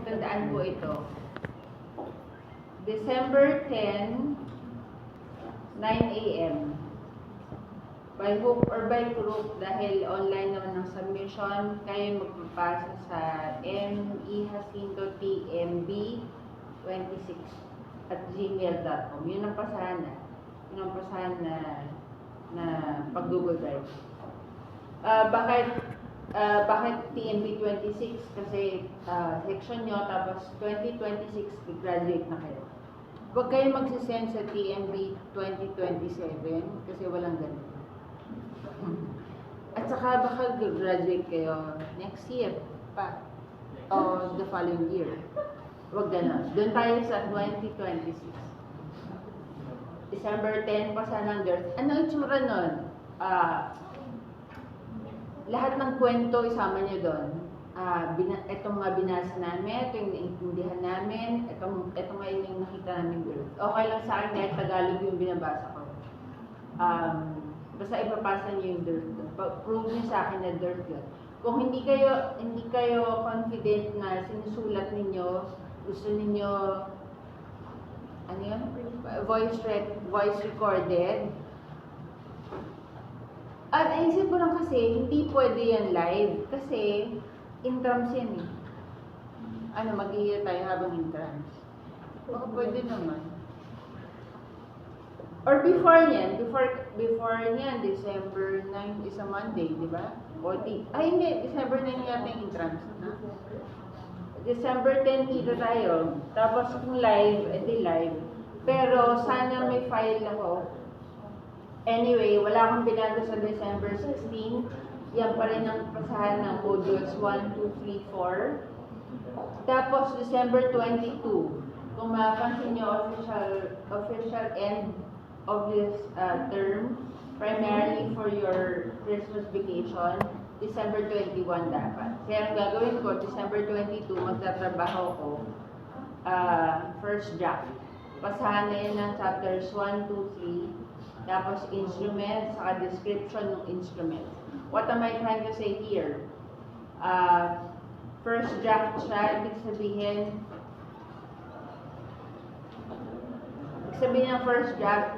tandaan po ito. December 10, 9 a.m. By hook or by crook, dahil online naman ang submission, kayo magpapasa sa mejacintotmb26@gmail.com. Yun ang pasahan na. Yun ang pasahan na pag-Google Drive. Bakit TMB 26? Kasi section nyo, tapos 2026, graduate na kayo. Huwag kayo magsisend sa TMB 2027 kasi walang ganun. At saka baka graduate kayo next year pa o the following year. Huwag ganun. Doon tayo sa 2026. December 10 pa sana ng girls. Ano itsura nun? Lahat ng kwento isama nyo doon. Itong mga binasa namin, ito yung naintindihan namin, ito ngayon yung nakita namin girls. Okay lang sa akin kahit Tagalog yung binabasa ko. Basta ipapasa niyo yung dirt doon. Prove niyo sa akin na dirt yun. Kung hindi kayo confident na sinusulat ninyo, gusto ninyo ano yun? Voice recorded. At naisip ko lang kasi, hindi pwede yan live. Kasi, intrams yan eh. Mag-iiya tayo habang intrams. Baka pwede naman. Or before niyan, December 9 is a Monday, di ba? Hindi, December 9 yata yung intrams. December 10 kita tayo. Tapos kung live, edi live. Pero sana may file ako. Anyway, wala akong binago sa December 16. Yan pa rin ang pasahan ng modules 1, 2, 3, 4. Tapos December 22. Kung mapansin nyo, official end of this term, primarily for your Christmas vacation, December 21 dapat. Kaya ang gagawin ko, December 22, magtatrabaho ko, first draft. Pasahan na yun ng chapters 1, 2, 3, tapos instruments, saka description ng instruments. What am I trying to say here? First draft siya, ibig sabihin ng first draft,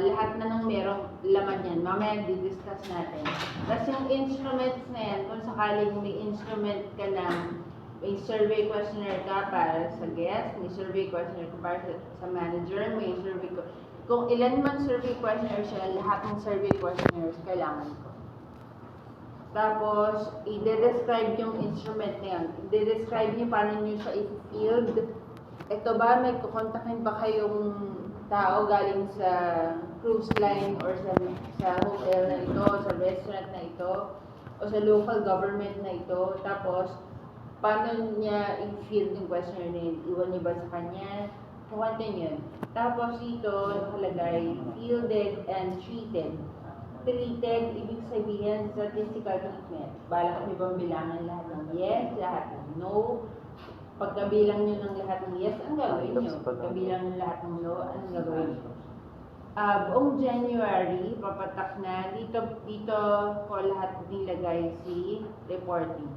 lahat na nung merong laman yan. Mamaya di-discuss natin. Tapos yung instruments na yan, kung sakaling may instrument ka na, may survey questionnaire ka para sa guest, may survey questionnaire ka para sa manager, may survey kung ilan man survey questionnaire siya, lahat ng survey questionnaires kailangan ko. Tapos, i-describe yung instrument na yan. I-describe niyo paano niyo siya i-field. Ito ba, may kukontakin ba kayong tao galing sa cruise line or sa hotel na ito, sa restaurant na ito, o sa local government na ito. Tapos, paano niya i-field yung questionnaire na yun? Iwan niyo ba sa kanya? Kukuntin yun. Tapos dito, nakalagay, fielded and treated. Treated, ibig sabihin, statistical treatment. Bala kami bang bilangan lahat ng yes, lahat ng no? Pagkabilang nyo ng lahat ng yes, anong gagawin nyo? Pagkabilang ng lahat ng no, anong gagawin nyo? Buong January, papatak na. Dito ko lahat nilagay si reporting.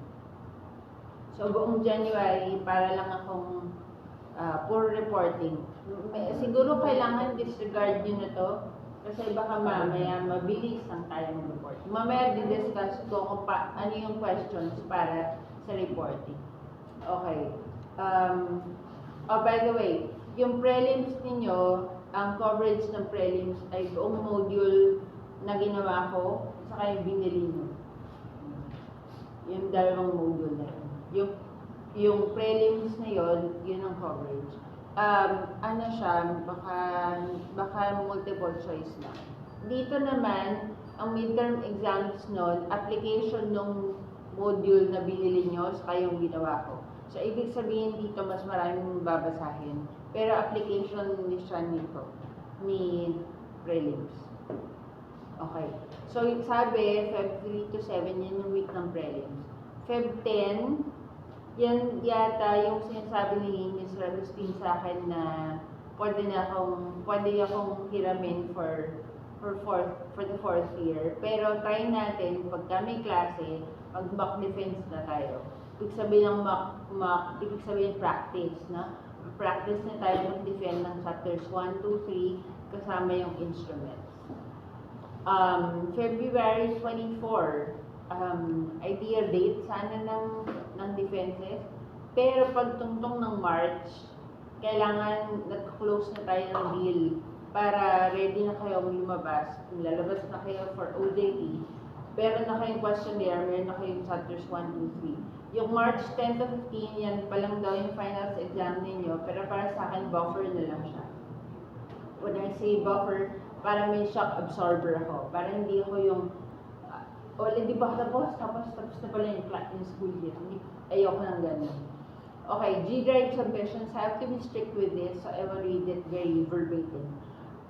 So, buong January, para lang akong puro reporting. Siguro kailangan disregard nyo na to kasi baka mamaya mabilis ang tayo mag-report. Mamaya di-discuss ko kung ano yung questions para sa reporting. Okay. By the way, yung prelims ninyo, ang coverage ng prelims ay buong module na ginawa ko saka yung binili nyo. Yung dalawang module na yun. Yung prelims na yun, yun ang coverage. Ano siya, baka multiple choice lang. Dito naman, ang midterm exams nun, application ng module na binili nyo sa yung ginawa ko. So, ibig sabihin dito, mas maraming babasahin. Pero application siya nito, ni prelims. Okay. So, sabi, Feb 3 to 7, yun yung week ng prelims. Feb 10, yan yata yung sinasabi ni Ms. Agustin sa akin na pwede akong hiramin for the fourth year. Pero try natin, pagka may klase, mag-mock defense na tayo. ibig sabihin ng ibig sabihin practice, no? Practice na tayo mag-defend ng chapters 1, 2, 3, kasama yung instruments. February 24, ideal date sana ng defenses. Pero pagtungtong ng March, kailangan nag-close na tayo ng deal para ready na kayo lumabas. Lalabas na kayo for OJT. Meron na kayong questionnaire, meron na kayong chapters 1, 2, 3. Yung March 10 to 15, yan pa lang daw yung finals exam ninyo, pero para sa akin, buffer na lang siya. When I say buffer, para may shock absorber ako. Para hindi ako yung, di ba tapos na pala yung school year. Ayoko nang ganun. Okay, G-Drive submissions, I have to be strict with this, so I will read it very verbatim.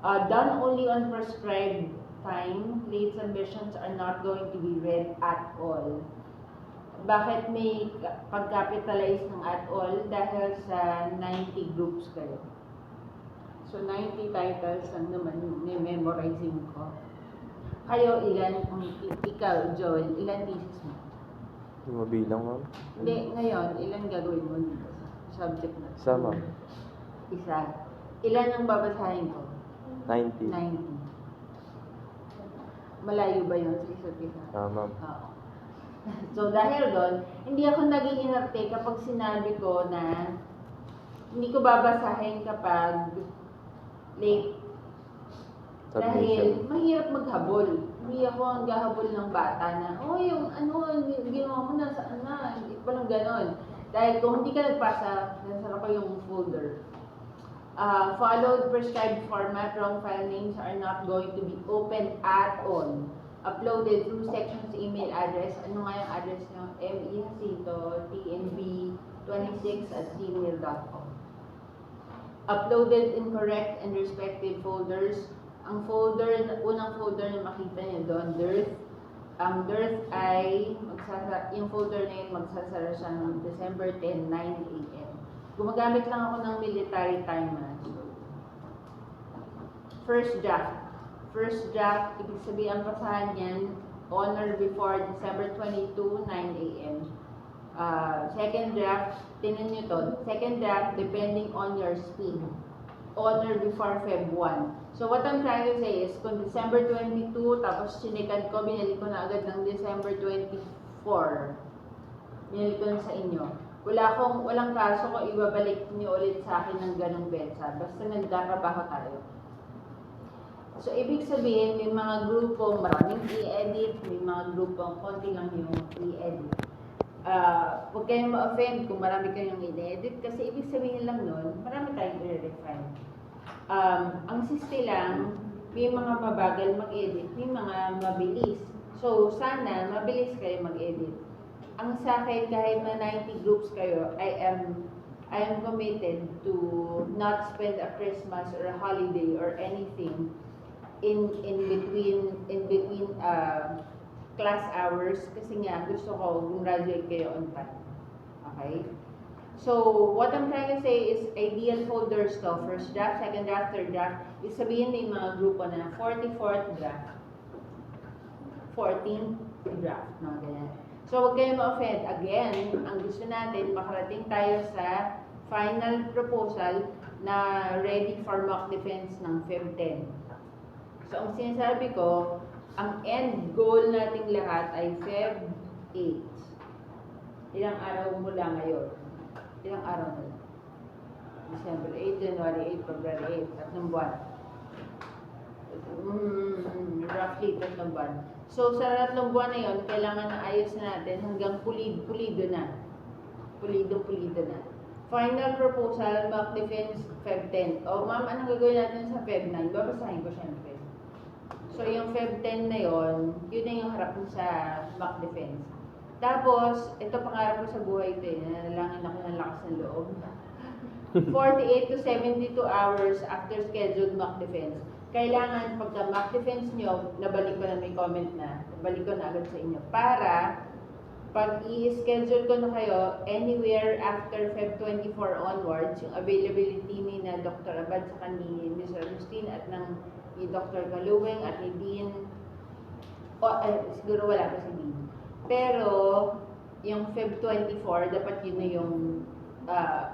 Done only on prescribed time, late submissions are not going to be read at all. Bakit may pag-capitalize ng at all? Dahil sa 90 groups kayo. So 90 titles ang naman yung memorizing ko. Kayo, ilan, ikaw, Joel, ilan thesis mo? Hindi mabilang, ma'am. Hindi, ngayon, ilan gagawin mo dito sa subject na? Isa, ma'am. Isa. Ilan ang babasahin ko? 90. 90. Malayo ba yun sa isa't isa? Ma'am. Oo. So, dahil doon, hindi ako naging inarte kapag sinabi ko na hindi ko babasahin kapag late. Dahil mahirap maghabol. Hindi ako ang gahabol ng bata na, yung ginawa mo na saan na, hindi pa lang ganon. Dahil kung hindi ka nagpasa, nasara ko yung folder. Followed prescribed format, wrong file names are not going to be opened at all. Uploaded through section's email address. Ano nga yung address nyo? mejacinto.tnb26@gmail.com. Uploaded in correct and respective folders. Ang folder, unang folder na makita nyo doon, DIRT. Ang DIRT ay, yung folder na yun, magsasara siya ng December 10, 9 a.m. Gumagamit lang ako ng military timer. First draft. First draft, ibig sabihin ang pasahan yan, honor before December 22, 9 a.m. Second draft, tinan nyo to. Second draft, depending on your speed. Honor before Feb 1. So what I'm trying to say is, kung December 22, tapos sinikad ko, binalik ko na agad ng December 24. Binalik ko na sa inyo. Walang kaso kung ibabalik niyo ulit sa akin ng ganong betsa. Basta nagtatrabaho tayo. So, ibig sabihin, may mga grupong maraming i-edit, may mga grupong konti lang yung i-edit. Huwag kayong ma-offend kung marami kayong i-edit kasi ibig sabihin lang nun, marami tayong i-refine. Ang siste lang, may mga mabagal mag-edit, may mga mabilis. So, sana mabilis kayo mag-edit. Ang sa akin, kahit na 90 groups kayo, I am committed to not spend a Christmas or a holiday or anything in between class hours kasi nga gusto ko graduate kayo on time. Okay? So, what I'm trying to say is ideal folders to, first draft, second draft, third draft. Ibig sabihin may mga grupo na 44th draft, 14th draft, no, ganyan. So, huwag kayong ma-offend. Again, ang gusto natin, makarating tayo sa final proposal na ready for mock defense ng Feb 10. So, ang sinasabi ko, ang end goal nating lahat ay Feb 8. Ilang araw mula ngayon? Ilang araw na lang? December 8, January 8, February 8, tatlong buwan. Roughly tatlong buwan. So, sa tatlong buwan na yun, kailangan na ayos na natin hanggang pulido na. Pulido na. Final proposal, mock defense, Feb 10. O, ma'am, anong gagawin natin sa Feb 9? Babasahin ko syempre. So, yung Feb 10 na yun na yung harap mo sa mock defense. Tapos, ito pangarap ko sa buhay ito eh. Nanalangin ako ng lakas ng loob. 48 to 72 hours after scheduled mock defense. Kailangan, pagka mock defense nyo, nabalik ko na may comment na, nabalik ko na agad sa inyo. Para, pag i-schedule ko na kayo, anywhere after Feb 24 onwards, yung availability ni na Dr. Abad sa ni Ms. Agustin at ng ni Dr. Galuweng at ni Dean, siguro wala pa si Dean. Pero, yung Feb 24, dapat yun na yung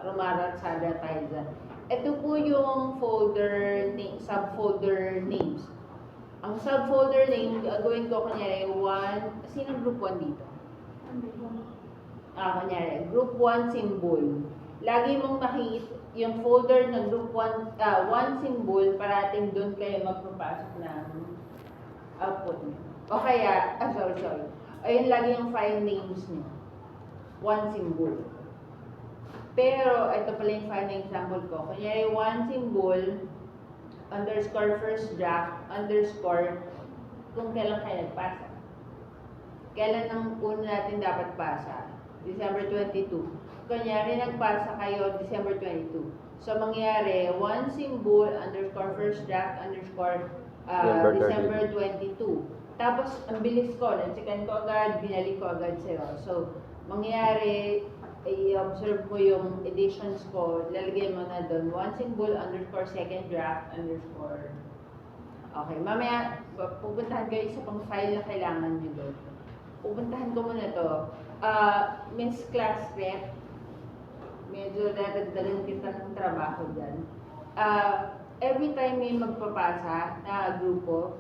Rumaratsada tayo dyan. Ito po yung subfolder names. Ang subfolder name, gagawin ko kunyari, sinong group 1 dito? Kunyari, group 1 symbol. Lagi mong makikita yung folder ng group 1, 1 symbol, parating doon kayo magpapasok ng output niyo. O kaya, sorry. Ayun lagi yung file names niyo. 1 symbol. Pero, ito pala yung file na example ko. Kunyari, 1 symbol, underscore first draft, underscore, kung kailan kayo nagpasa. Kailan ang una natin dapat pasa? December 22. Kunyari, nagpasa kayo December 22. So, mangyari, 1 symbol, underscore first draft, underscore December 22. Tapos, ang bilis ko, nansikan ko agad, binalik ko agad sa'yo. So, mangyari, i-observe mo yung editions ko, lalagay mo na doon, 1 symbol, underscore second draft, underscore. Okay, mamaya, pupuntahan kayo sa pang file na kailangan nyo doon. Pupuntahan ko muna to. Miss Class Rep, medyo dadagdagan kita ng trabaho dyan. Every time may magpapasa na grupo,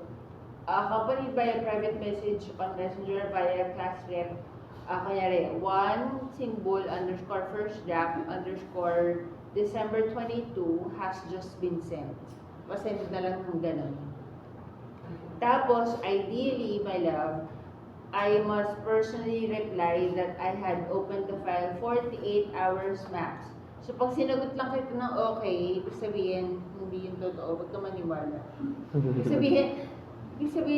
accompanied by a private message on Messenger via Class Rep, kunyari, 1 symbol, underscore first draft, underscore December 22 has just been sent. Pasend na lang ng ganun. Tapos, ideally, my love, I must personally reply that I had opened the file 48 hours max. So, pag sinagot lang kita ng okay, ibig sabihin, hindi yung totoo, huwag ka maniwala. Ibig sabihin,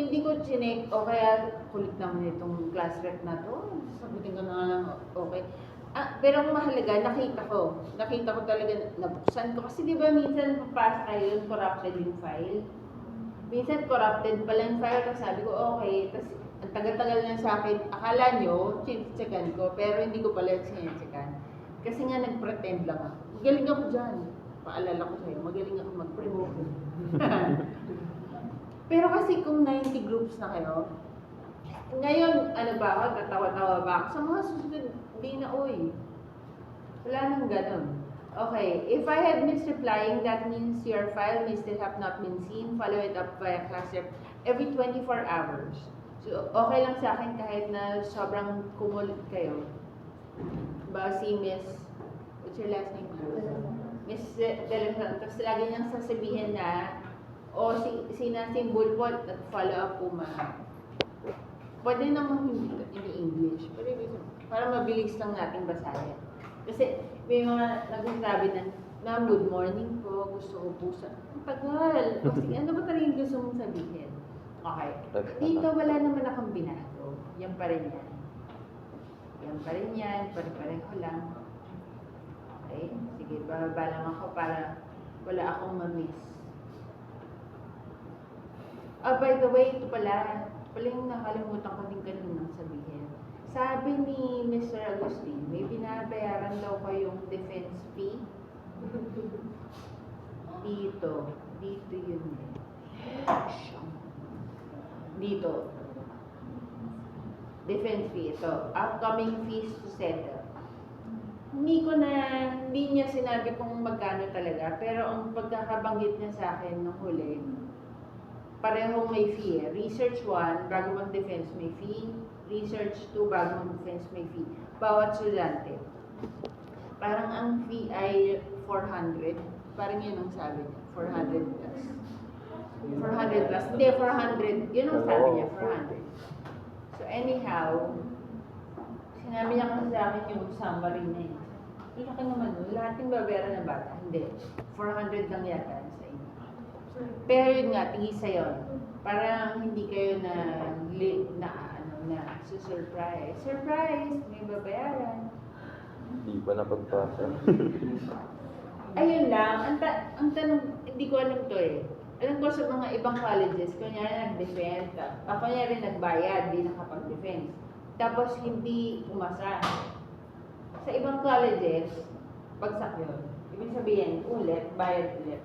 hindi ko chinek, o kaya kulit naman itong class rep na to, sagutin ko na lang, okay. Pero ang mahalaga, nakita ko talaga, nabuksan ko. Kasi di ba minsan papasa kayo yung corrupted yung file? Minsan corrupted pala yung file, tapos sabi ko, okay, tapos ang tagal-tagal na sa akin, akala nyo, checkan ko, pero hindi ko pala checkan. Kasi nga nag-pretend lang ako. Magaling ako dyan. Paalala ko sa'yo, magaling ako mag-promote. Pero kasi kung 90 groups na kayo, ngayon, ano ba ako, tatawa-tawa ba ako? Sa mga susunod, hindi na, uy. Wala nang ganun. Okay, if I had missed replying, that means your file may still have not been seen. Follow it up via class rep every 24 hours. So, okay lang sa akin kahit na sobrang kumulit kayo. Ba si Miss, what's your last name? Miss Delefran, tapos lagi niyang sasabihin na, sinasimbol po, nag-follow up po pwede naman hindi English. Pwede, para mabilis lang natin basahin. Kasi may mga nagsasabi na good morning po, gusto ko po sa... Ang tagal. Kasi ano ba talagang gusto mong sabihin? Okay. Dito wala naman akong binago. Yan pa rin yan. Yan pa rin yan. Pare-pareho lang. Okay. Sige, bababa lang ako para wala akong ma-miss. By the way, ito pala yung nakalimutan ko din kaninang sabihin. Sabi ni Mr. Agustin, may binabayaran daw kayong defense fee. Dito yun eh. Dito. Defense fee ito. Upcoming fees to settle. Hindi niya sinabi kung magkano talaga, pero ang pagkakabanggit niya sa akin nung huli, parehong may fee. Research 1, bago mag-defense may fee. Research 2, bago mag-defense may fee. Bawat estudyante. Parang ang fee ay 400. Parang yun ang sabi niya. 400 plus. 400 plus. Hindi, 400. Yun ang sabi niya, 400. So anyhow, sinabi niya kasi sa akin yung summary na yun. Laki naman nun. Lahat yung babayaran ng bata. Hindi. 400 lang yata sa inyo. Pero yun nga, tigisa yun. Parang hindi kayo na surprise. Surprise! May babayaran. Hindi pa napagpasa. Ayun lang. Ang tanong, hindi ko alam to eh. Alam ko sa mga ibang colleges, kunyari nag-defense, kunyari nagbayad, di nakapag-defense. Tapos hindi umasa. Sa ibang colleges, bagsak yun. Ibig sabihin, ulit, bayad ulit.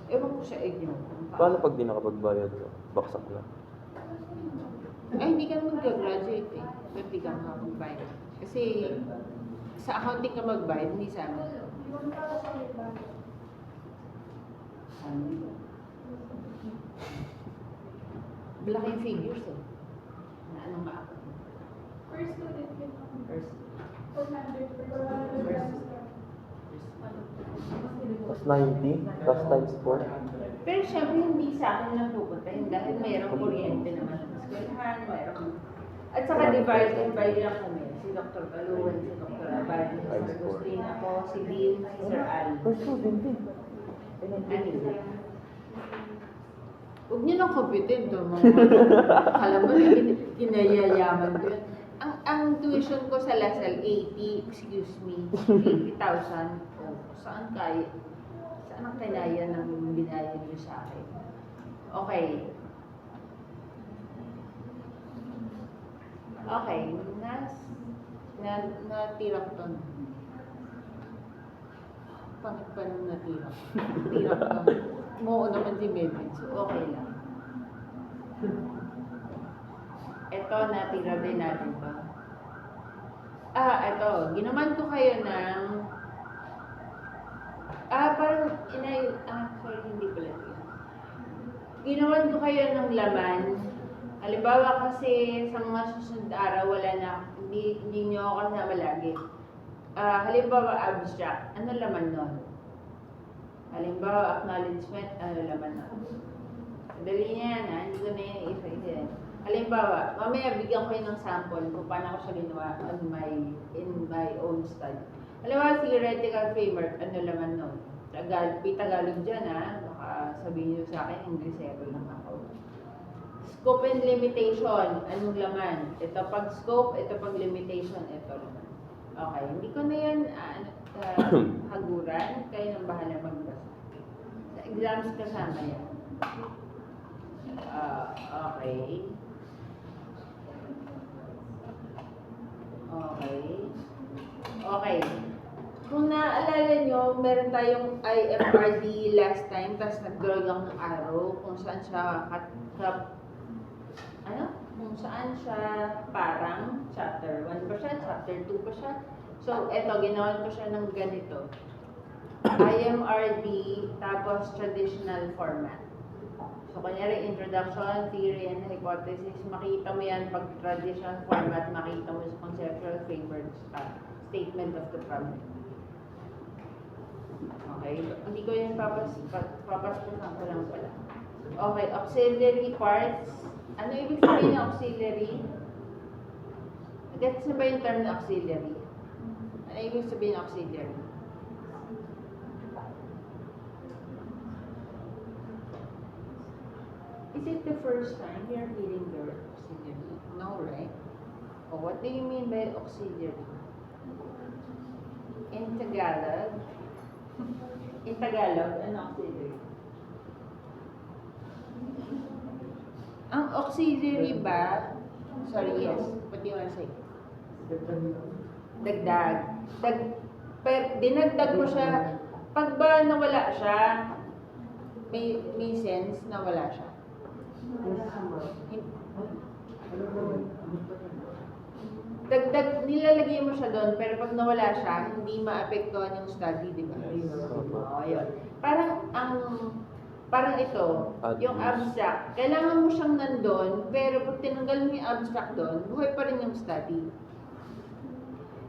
Ewan ko sa inyo. Paano pag di nakapagbayad? Baksak na. Ay, hindi ka mag-graduate eh. Pero hindi ka makapag-bayad. Kasi sa accounting ka mag-bayad, hindi sa amin. Malaking figures eh. Na anong ma-account? First student yun. First. 400 per Tapos 90, tapos times 4. Pero syempre hindi sa akin lang pupuntahin dahil mayroong kuryente naman sa eskwelahan, mayroong... At saka divide and by lang kami. Si Dr. Kaluwan, si Dr. Abad, si Sir Agustin, ako, si Dean, si Sir Al. First student eh. Huwag niyo nang computin to, mga alam mo, kinayayaman ko yun. Ang tuition ko sa Lasal, 80,000. Oh, saan kaya? Saan ang kinaya ng binaya niyo sa akin? Okay. Okay, natira ko to. Pangit pa nung natira ko. Natira ko to. Moo naman si Melvin, so okay lang. Ito, natira din natin pa. Ito, ginaman ko kayo ng... parang sorry, hindi pala yun. Ginawan ko kayo ng laman. Halimbawa kasi sa mga susunod na araw, wala na, hindi nyo ako kasama lagi. Halimbawa, abstract, ano laman nun? Halimbawa, acknowledgement, ano laman nun? Dali niya yan, hindi ko na yung isa-isa. Halimbawa, mamaya bigyan ko kayo ng sample kung paano ko siya ginawa in my own study. Halimbawa, theoretical framework, ano laman nun? Tagalog dyan baka sabihin nyo sa akin, Inglesero lang ako. Scope and limitation, anong laman? Ito pag scope, ito pag limitation, ito laman. Okay, hindi ko na yan haguran, kayo nang bahala magbasa. Sa exams kasama yan. Okay. Okay. Kung naaalala nyo, meron tayong IFRD last time, tapos nag-draw lang ng arrow kung saan siya kung saan siya parang chapter 1 pa siya, chapter 2 pa siya. So, eto, ginawan ko siya ng ganito. IMRD, tapos traditional format. So, kunyari, introduction, theory, and hypothesis, makita mo yan pag traditional format, makita mo sa conceptual framework, statement of the problem. Okay? Hindi ko yan papaspunan ko lang pala. Okay, auxiliary parts. Ano ibig sabihin ng auxiliary? Gets na ba yung term na auxiliary? Ano ibig sabihin ng auxiliary? Is it the first time you're hearing the word auxiliary? No, right? Oh, what do you mean by auxiliary? In Tagalog, ano auxiliary? Ang auxiliary ba, sorry, yes, what do you want to say? Dagdag. Dinagdag ko siya. Pag ba nawala siya, may sense na wala siya. Dagdag, nilalagay mo siya doon, pero pag nawala siya, hindi maapektuhan yung study, di ba? Yun. Parang ito, yung abstract, kailangan mo siyang nandun, pero pag tinanggal mo yung abstract doon, buhay pa rin yung study.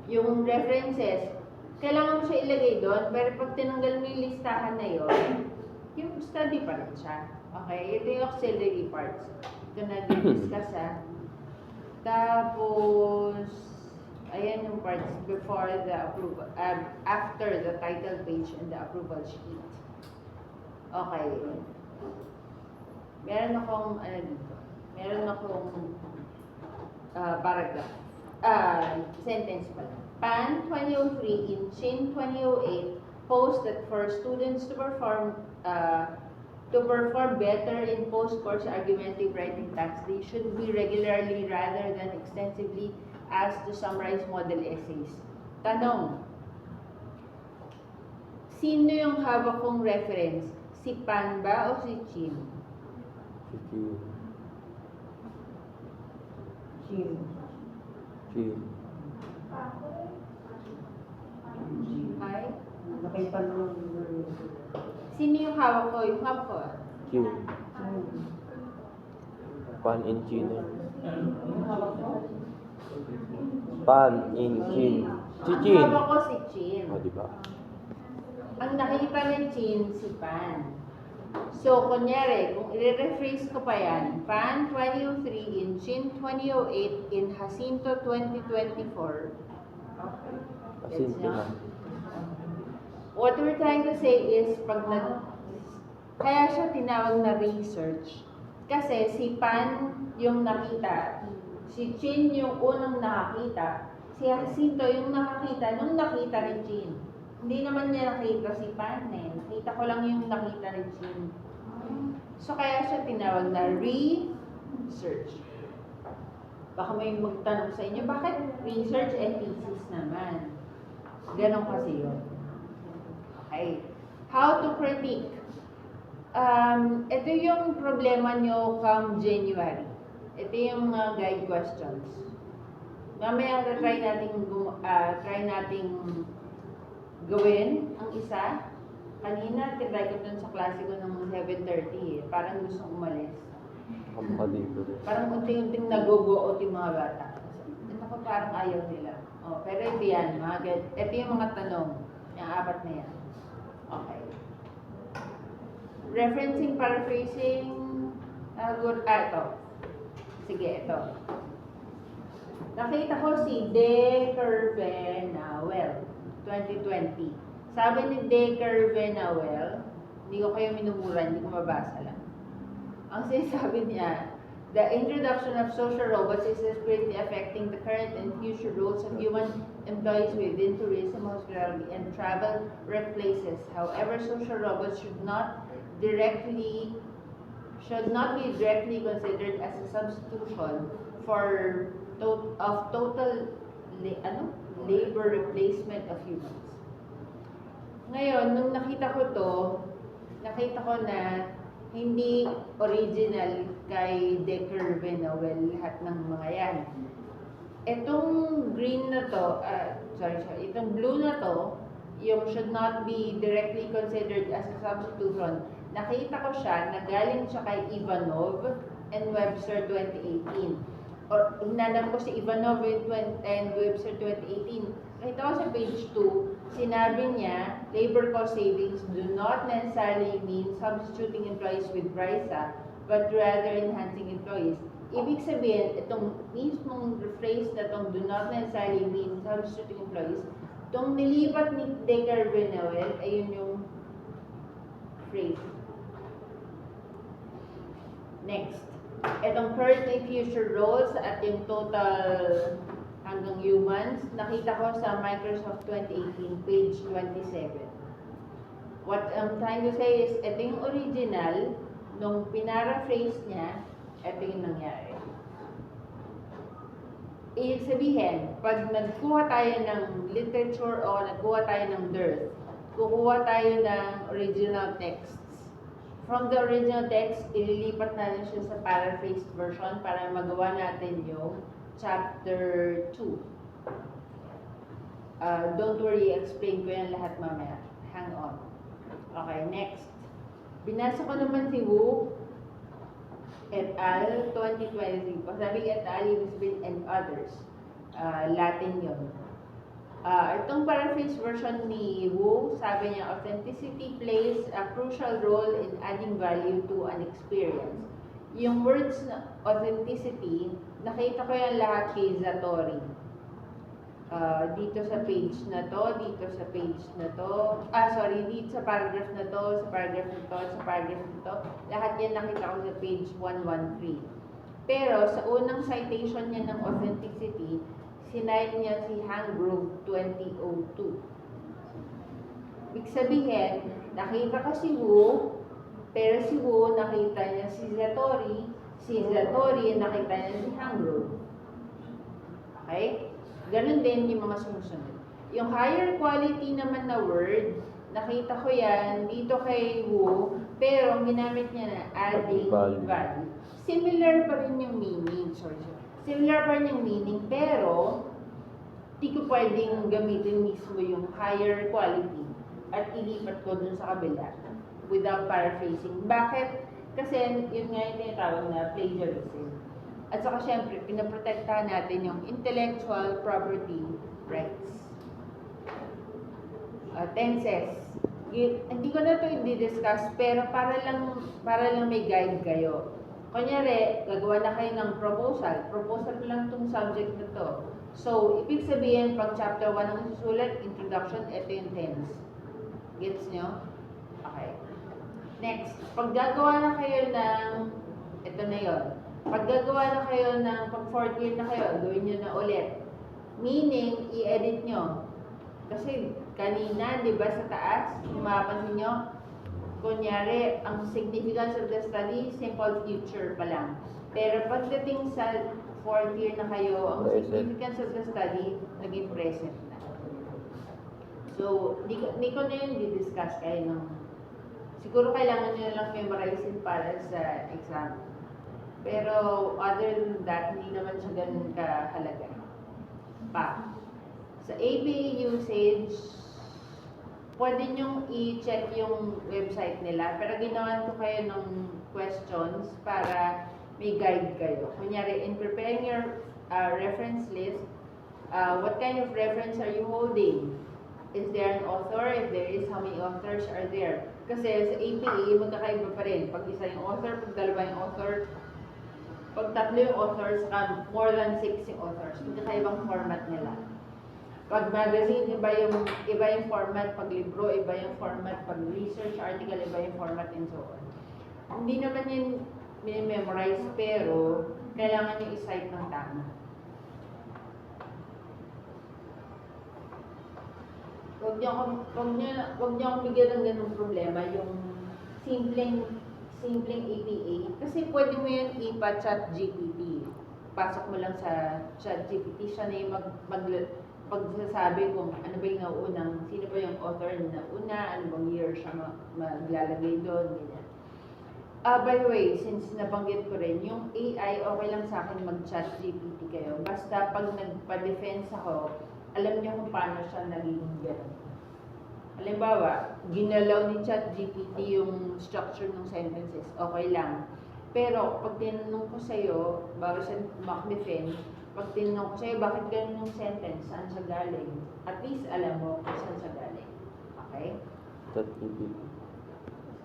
Yung references, kailangan mo siya ilagay doon, pero pag tinanggal mo yung listahan na yun, yung study pa rin siya. Okay, ito yung auxiliary parts. Ito na discuss Tapos, ayan yung parts before the approval, after the title page and the approval sheet. Okay. Meron akong, paragraph. Sentence pala. PAN 2003 in SHIN 2008 posts that for students to perform better in post-course argumentative writing tasks, they should be regularly rather than extensively asked to summarize model essays. Tanong, sino yung hawak kong reference? Si Pan ba o si Chin? Si Chin. Chin. Ay? Nakita naman Sino yung hawak ko? Yung hawak ko ah. Chin. Pan in chin. Pan in chin. Si Ang Chin. hawak ko si Chin. O, diba? Ang nakita ni Chin, si Pan. So, kunyari, kung i-rephrase ko pa yan, Pan 2003 in Chin 2008 in Jacinto 2024. Asin Gets ko nyo? na. What we're trying to say is, kaya siya tinawag na research. Kasi si Pan yung nakita, si Chin yung unang nakakita, si Jacinto yung nakakita nung nakita ni Chin. Hindi naman niya nakita si Pan eh. Nakita ko lang yung nakita ni Chin. So kaya siya tinawag na research. Baka may magtanong sa inyo, bakit research and thesis naman? Ganon kasi yun. Okay. How to critique? Ito yung problema nyo come January. Ito yung mga guide questions. Mamaya try nating gawin ang isa. Kanina, tinry ko dun sa klase ko ng 7:30 eh. Parang gustong umalis. Kamukha dito. Parang unting-unting naguguot yung mga bata. Ito ko parang ayaw nila. Oh, pero ito yan. Ito yung mga tanong. Yung apat na yan. Okay. Referencing, paraphrasing, ito. Sige, ito. Nakita ko si De Kervenawel, 2020. Sabi ni De Kervenawel, hindi ko kayo minumura, hindi ko mabasa lang. Ang sinasabi niya, the introduction of social robots is greatly affecting the current and future roles of human employees within tourism, hospitality, and travel workplaces. However, social robots should not be directly considered as a substitution for total labor replacement of humans. Ngayon, nung nakita ko na hindi original kay De Kervenawel lahat ng mga yan. Itong green na to, itong blue na to, yung should not be directly considered as a substitution, nakita ko siya na galing siya kay Ivanov and Webster 2018. Or hinanap ko si Ivanov and Webster 2018. Nakita ko sa page 2, sinabi niya, labor cost savings do not necessarily mean substituting employees with RISA, but rather enhancing employees. Ibig sabihin, itong mismong phrase na itong do not necessarily mean substituting employees, itong nilipat ni De Kervenawel, ayun yung phrase. Next. Itong current and future roles at yung total hanggang humans, nakita ko sa Microsoft 2018, page 27. What I'm trying to say is, ito yung original, nung pinaraphrase niya, ito yung nangyari. Ibig sabihin, pag nagkuha tayo ng literature o nagkuha tayo ng DERT, kukuha tayo ng original texts. From the original text, ililipat natin siya sa paraphrased version para magawa natin yung chapter 2. Don't worry, explain ko yan lahat mamaya. Hang on. Okay, next. Binasa ko naman si Wu et al. 2023. Sabi et al. Lisbon and others. Latin yun. Itong paraphrase version ni Wu, sabi niya, authenticity plays a crucial role in adding value to an experience. Yung words na authenticity, nakita ko yan lahat kay Zatori. Dito sa page na to, dito sa page na to, dito sa paragraph na to, sa paragraph na to, sa paragraph na to, lahat yan nakita ko sa page 113. Pero sa unang citation niya ng authenticity, sinayad niya si Hangrove 2002. Ibig sabihin, nakita ko si Wu, pero si Wu nakita niya si Zatori nakita niya si Hangrove. Okay? Ganun din yung mga sumusunod. Yung higher quality naman na word, nakita ko yan dito kay Wu, pero ang ginamit niya na adding value. Similar pa rin yung meaning. similar pa rin yung meaning, pero di ko pwedeng gamitin mismo yung higher quality at ilipat ko dun sa kabila without paraphrasing. Bakit? Kasi yun nga yung tinatawag na plagiarism. At saka syempre, pinaprotektahan natin yung intellectual property rights. Tenses. Hindi ko na ito i-discuss, pero para lang may guide kayo. Kunyari, gagawa na kayo ng proposal. Proposal ko lang itong subject na to. So, ibig sabihin, pag chapter 1 ang susulat, introduction, ito yung tense. Gets nyo? Okay. Next, pag gagawa na kayo ng, ito na yon. Pag gagawa na kayo ng, pag fourth year na kayo, gawin nyo na ulit. Meaning, i-edit nyo. Kasi kanina, di ba sa taas, kung mapapansin nyo, kunyari, ang significance of the study, simple future pa lang. Pero pagdating sa fourth year na kayo, ang significance of the study, naging present na. So, di ko na yun di-discuss kayo ng, siguro kailangan nyo lang memorizein para sa exam. Pero other than that, hindi naman siya ganun kahalaga. Pa. Sa ABA usage, pwede nyong i-check yung website nila, pero ginawan ko kayo ng questions para may guide kayo. Kunyari, in preparing your reference list, what kind of reference are you holding? Is there an author? If there is, how many authors are there? Kasi sa APA, magkakaiba pa rin. Pag isa yung author, pag dalawa yung author, pag tatlo yung authors, more than 6 yung authors. Magkakaibang format nila. Pag magazine, iba yung format. Pag libro, iba yung format. Pag research article, iba yung format, and so on. Hindi naman yun memorize, pero kailangan yung i-cite ng tama. Huwag niyo akong bigyan ng ganung problema, yung simpleng APA. Kasi pwede mo yun ipa-chat GPT. Pasok mo lang sa chat GPT, siya na yung pagsasabi kung ano ba yung naunang, sino ba yung author na una, ano bang year siya maglalagay doon, ganyan. By the way, since nabanggit ko rin, yung AI, okay lang sa akin mag-chat GPT kayo. Basta pag nagpa-defense ako, alam niyo kung paano siya naging gano'n. Halimbawa, ginalaw ni chat GPT yung structure ng sentences, okay lang. Pero pag tinanong ko sa'yo, bago siya mag-defend, pag tinanong ko sa'yo, bakit ganun yung sentence, saan siya galing? At least alam mo kung saan siya galing. Okay? ChatGPT.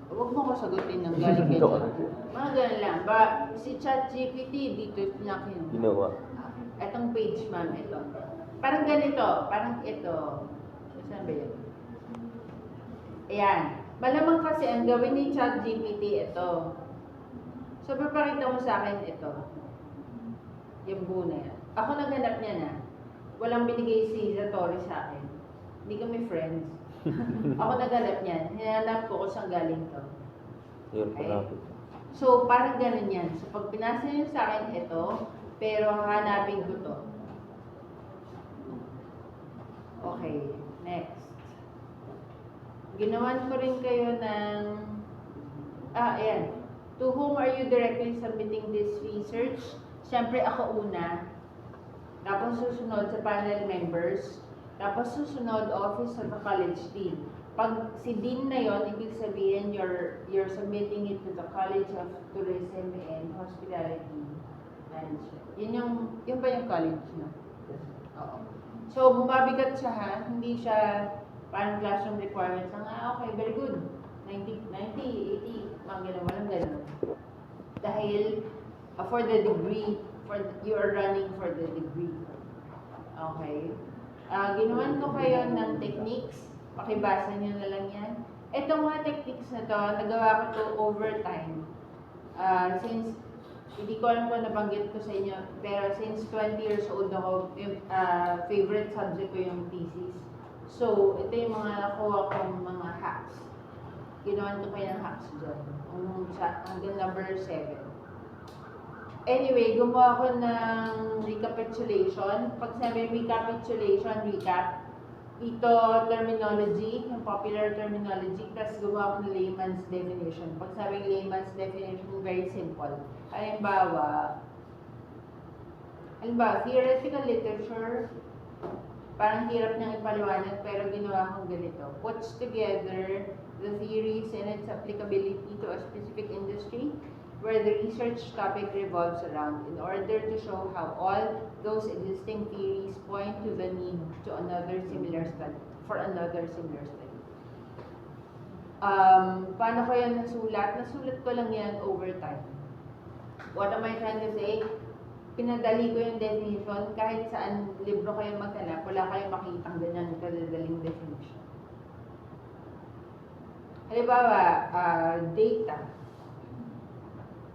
Huwag mo ko sagutin ng galing kayo. Mga ganun lang. Si ChatGPT, dito niya Ginawa. Etong page, ma'am, ito. Parang ganito, parang ito. Saan ba yun? Ayan. Malamang kasi ang gawin ni ChatGPT ito. So, papakita mo sa akin ito. Yung buo na yan. Ako naghanap niya na. Walang binigay si Zatori sa akin. Hindi kami friends. Ako naghanap niyan. Hinanap ko kung saan galing to. Yun, Okay. panapit. So, parang ganun yan. So, pag pinasa niyo sa akin ito, pero hanapin ko to. Okay, next. Ginawan ko rin kayo ng, ayan. To whom are you directly submitting this research? Siyempre ako una. Tapos susunod sa panel members. Tapos susunod office of the college dean. Pag si dean na yon, ibig sabihin you're submitting it to the College of Tourism and Hospitality Management. Yun ba yung college na? Oo. So, bumabigat siya ha. Hindi siya parang classroom requirements. Okay, very good. 90, 80, mga gano'n, walang gano'n. Dahil for the degree, you are running for the degree. Okay. Ginawan ko kayo ng techniques. Pakibasa nyo na lang yan. Itong mga techniques na to, nagawa ko to overtime. Since, hindi ko alam kung nabanggit ko sa inyo, pero since 20 years old ako, favorite subject ko yung thesis. So, ito yung mga nakuha kong mga hacks. Ginawan ko kayo ng hacks dyan. Hanggang number 7. Anyway, gumawa ko ng recapitulation. Pag sabi recapitulation, recap, ito terminology, yung popular terminology, tapos gumawa ko ng layman's definition. Pag sabing layman's definition, very simple. Halimbawa, Halimbawa, theoretical literature, parang hirap niyang ipaliwanag pero ginawa kong ganito. Puts together the theories and its applicability to a specific industry where the research topic revolves around in order to show how all those existing theories point to the need to another similar study, for another similar study. Paano ko yan nasulat? Nasulat ko lang yan over time. What am I trying to say? Pinadali ko yung definition, kahit saan libro kayo maghanap, wala kayong makitang ganyan kadadaling definition. Halimbawa, data.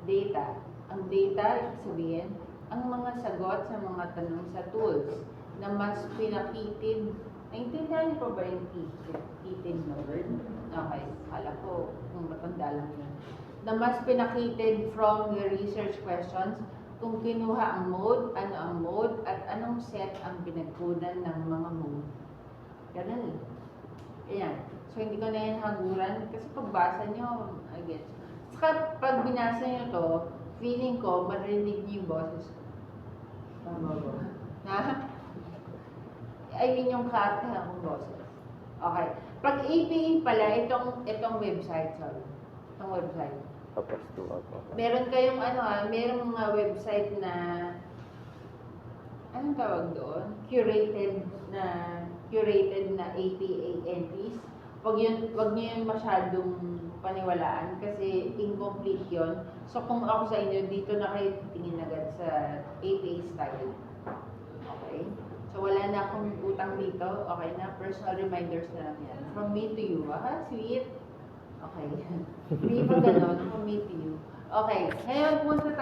Data. Ang data, ibig sabihin, ang mga sagot sa mga tanong sa tools na mas pinakitid. Naintindihan niyo po ba yung kitid na word? Okay, kala ko kung matanda lang yun. Na mas pinakitid from the research questions kung kinuha ang mode, ano ang mode, at anong set ang pinagkunan ng mga mode. Ganun eh. Ayan. So, hindi ko na yan haguran kasi pagbasa nyo, I guess. Saka pag binasa nyo to, feeling ko, marinig nyo yung boses ko. Tama ba? Na? I mean yung katahan kong boses. Okay. Pag APA pala, itong website, sorry. Itong website. Tapos 2 ako. Meron kayong merong mga website na anong tawag doon? Curated na APA entries. Wag niyo yun masyadong paniwalaan kasi incomplete yun. So kung ako sa inyo, dito na kayo titingin agad sa APA style. Okay? So wala na akong utang dito. Okay na, personal reminders na lang yan. From me to you. Sweet. Okay. Hindi pa ganon, from me to you. Okay, ngayon punta